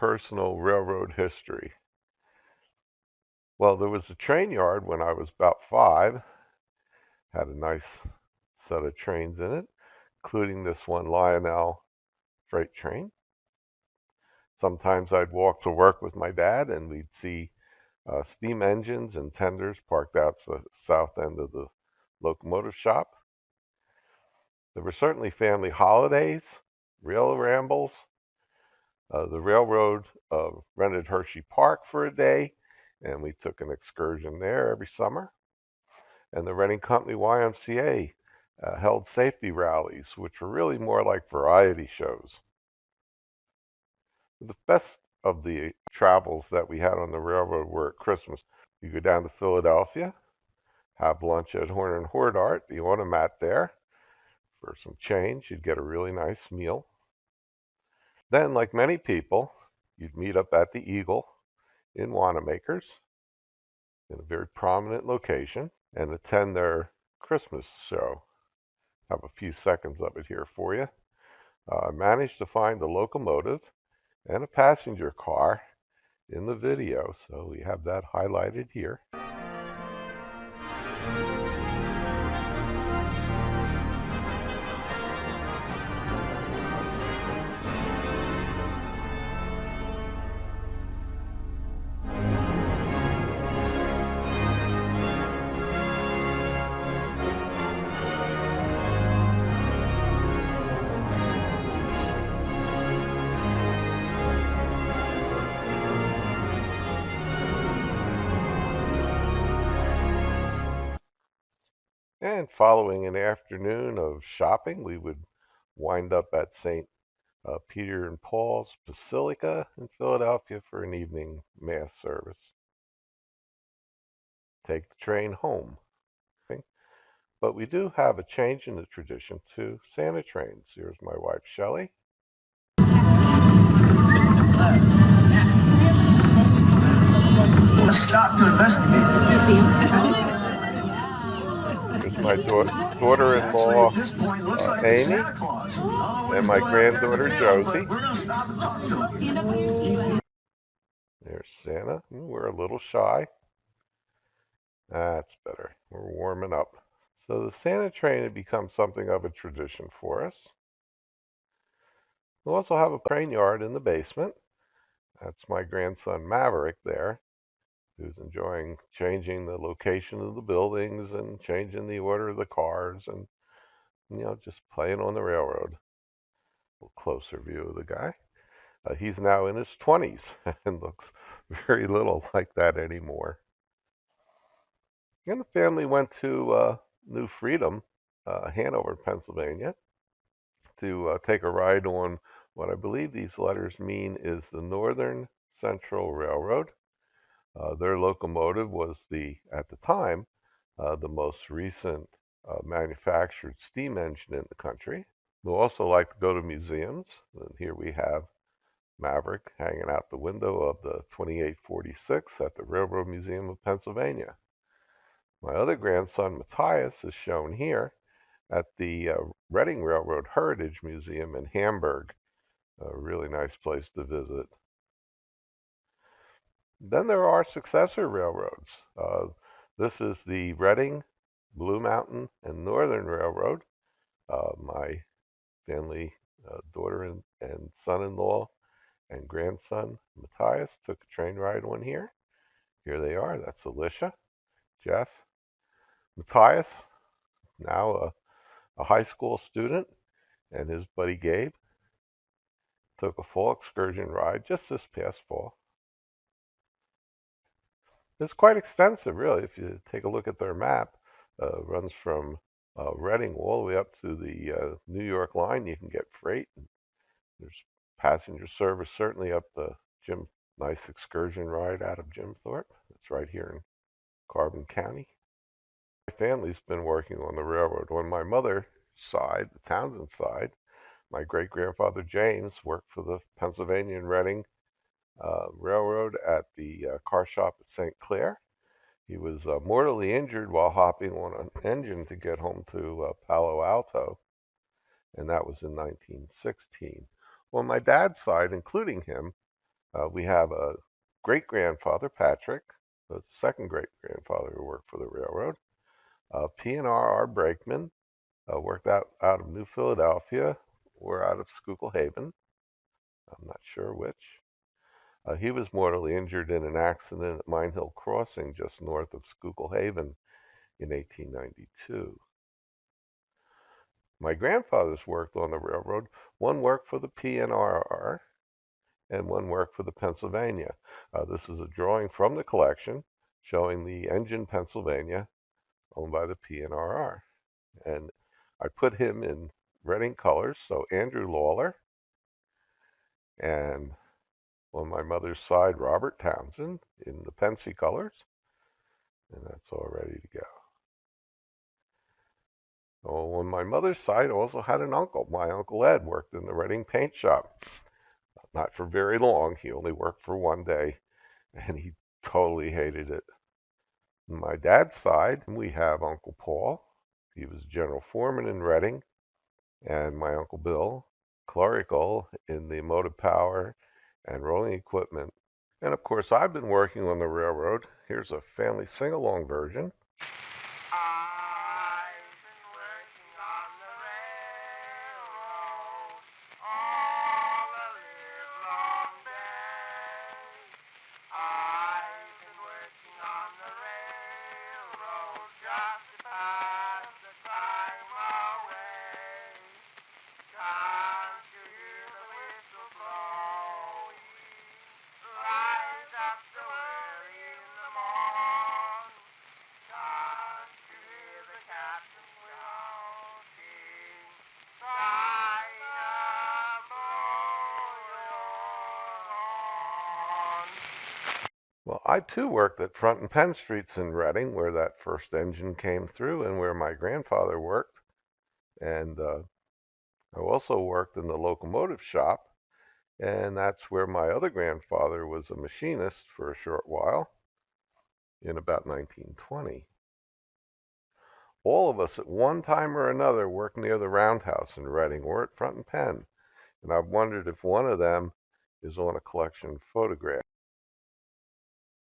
personal railroad history. Well, there was a train yard when I was about 5. Had a nice set of trains in it, including this one Lionel freight train. Sometimes I'd walk to work with my dad, and we'd see steam engines and tenders parked out the south end of the locomotive shop. There were certainly family holidays, rail rambles. The railroad rented Hershey Park for a day, and we took an excursion there every summer. And the Renting Company YMCA held safety rallies, which were really more like variety shows. The best of the travels that we had on the railroad were at Christmas. You go down to Philadelphia, have lunch at Horn and Hordart, the automat there. For some change, you'd get a really nice meal. Then, like many people, you'd meet up at the Eagle in Wanamaker's, in a very prominent location, and attend their Christmas show. I have a few seconds of it here for you. I managed to find a locomotive and a passenger car in the video, so we have that highlighted here. And following an afternoon of shopping, we would wind up at St. Peter and Paul's Basilica in Philadelphia for an evening mass service. Take the train home. But we do have a change in the tradition to Santa trains. Here's my wife, Shelley. Stop to investigate. Here's my daughter-in-law, Amy, and my granddaughter, Josie. There's Santa. We're a little shy. That's better. We're warming up. So the Santa train had become something of a tradition for us. We also have a train yard in the basement. That's my grandson, Maverick, there, who's enjoying changing the location of the buildings and changing the order of the cars and, just playing on the railroad. A little closer view of the guy. He's now in his 20s and looks very little like that anymore. And the family went to New Freedom, Hanover, Pennsylvania, to take a ride on what I believe these letters mean is the Northern Central Railroad. Their locomotive was at the time, the most recent manufactured steam engine in the country. We also like to go to museums, and here we have Maverick hanging out the window of the 2846 at the Railroad Museum of Pennsylvania. My other grandson, Matthias, is shown here at the Reading Railroad Heritage Museum in Hamburg. A really nice place to visit. Then there are successor railroads. This is the Reading, Blue Mountain, and Northern Railroad. My family, daughter and son-in-law and grandson, Matthias, took a train ride on here. Here they are. That's Alicia, Jeff, Matthias, now a high school student, and his buddy Gabe. Took a fall excursion ride just this past fall. It's quite extensive, really. If you take a look at their map, runs from Reading all the way up to the New York line. You can get freight. There's passenger service certainly up the nice excursion ride out of Jim Thorpe. It's right here in Carbon County. My family's been working on the railroad. On my mother's side, the Townsend side, my great-grandfather James worked for the Pennsylvania and Reading Railroad at the car shop at St. Clair. He was mortally injured while hopping on an engine to get home to Palo Alto, and that was in 1916. On my dad's side, including him, We have a great-grandfather, Patrick, the second great-grandfather who worked for the railroad. P&RR brakeman, worked out of New Philadelphia or out of Schuylkill Haven. I'm not sure which. He was mortally injured in an accident at Mine Hill Crossing just north of Schuylkill Haven in 1892. My grandfathers worked on the railroad. One worked for the P&RR and one worked for the Pennsylvania. This is a drawing from the collection showing the engine Pennsylvania owned by the P&RR. And I put him in Reading colors, so Andrew Lawler, and on my mother's side, Robert Townsend in the Pensy colors, and that's all ready to go. Oh, on my mother's side, I also had an uncle. My Uncle Ed worked in the Reading paint shop. Not for very long. He only worked for one day, and he totally hated it. On my dad's side, we have Uncle Paul. He was general foreman in Reading, and my Uncle Bill, clerical in the motive power and rolling equipment. And of course, I've been working on the railroad. Here's a family sing-along version. I've been working on the railroad all the livelong day. I've been working on the railroad just to pass the time away. Can't you hear the whistle blowing? Rise up so early in the morn. Can't you hear the captain shouting? Sign up for your horn. Well, I too worked at Front and Penn Streets in Reading, where that first engine came through and where my grandfather worked. And I also worked in the locomotive shop, and that's where my other grandfather was a machinist for a short while in about 1920. All of us at one time or another worked near the Roundhouse in Reading or at Front and Penn, and I've wondered if one of them is on a collection of photographs.